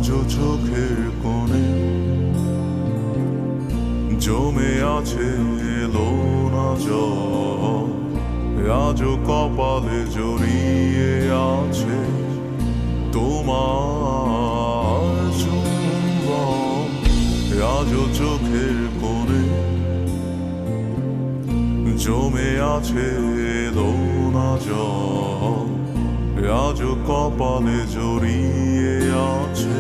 আজও চোখের কোণে জমে আছে এলো না জল, আজও কপালে জড়িয়ে আছে তোমার চুম্বন। আজও চোখের কোণে জমে আছে এলো না জল, আজও কপালে জড়িয়ে আছে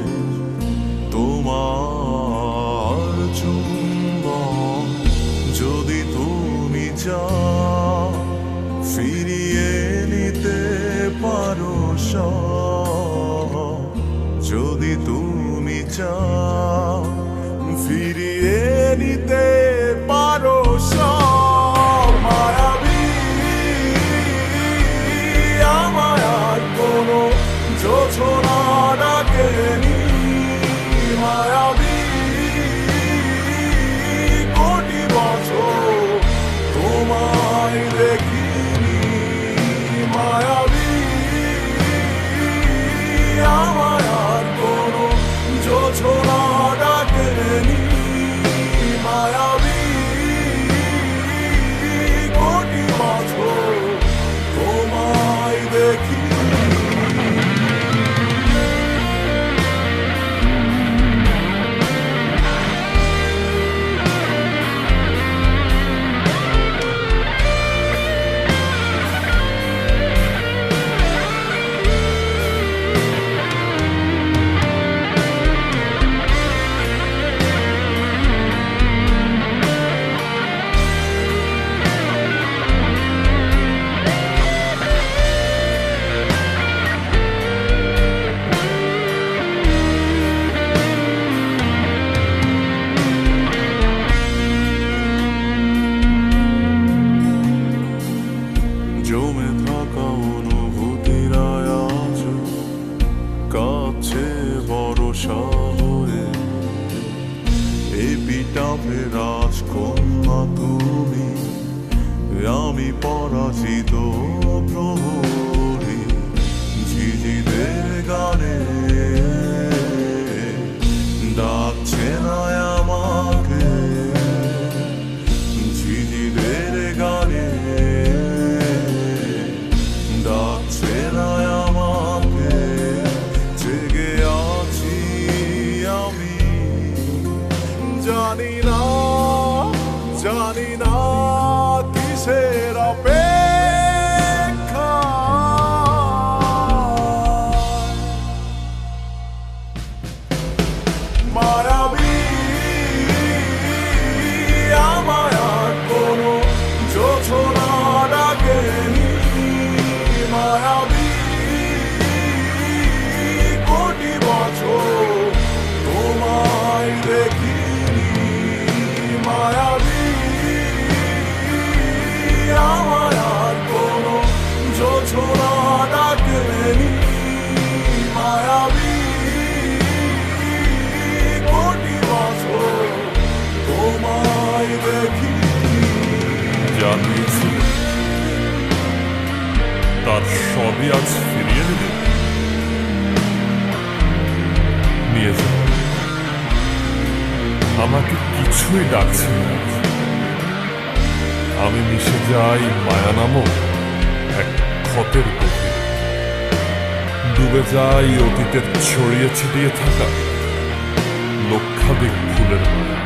তোমার চুম্বন। যদি তুমি চাও ফিরিয়ে নিতে পারো সব, যদি তুমি চাও ফিরিয়ে নিতে পারো সব, মায়াবী আমায় আর কোনো যোছনা ডাকেনি, মায়াবী কোটি বছর তোমায় দেখিনি, মায়াবী আমায় আর কোনো যোছনা ডাকেনি, মায়াবী কোটি বছর তোমায় দেখিনি। জমে থাকা অনুভূতিরা আজ কাছে বরষা হয়ে, এপিটাফে রাজকন্যা তুমি, আমি পরাজিত প্রহরী। ঝিঝিদের গানে ডাকছে না আমাকে, ঝিঝিদের গানে ডাকছে না আমাকে, জেগে আছি আমি, জানি না কিসের অপেক্ষা। মায়াবী আমায় আর কোনো যোছনা ডাকেনি, মায়াবী কোটি বছর তোমায় দেখিনি, মায়াবী আমায় আর কোনো যোছনা ডাকেনি, মায়াবী কোটি বছর তোমায় দেখিনি। জানিয়েছিল তার সবই আজ ফিরিয়ে দেবে, নিয়ে যাও, আমাকে কিছুই ডাকছে না। আমি মিশে যাই মায়া নামক এক ক্ষতের গভীরে, ডুবে যাই অতীতের ছড়িয়ে ছিটিয়ে থাকা লক্ষাধিক ফুলের মায়া।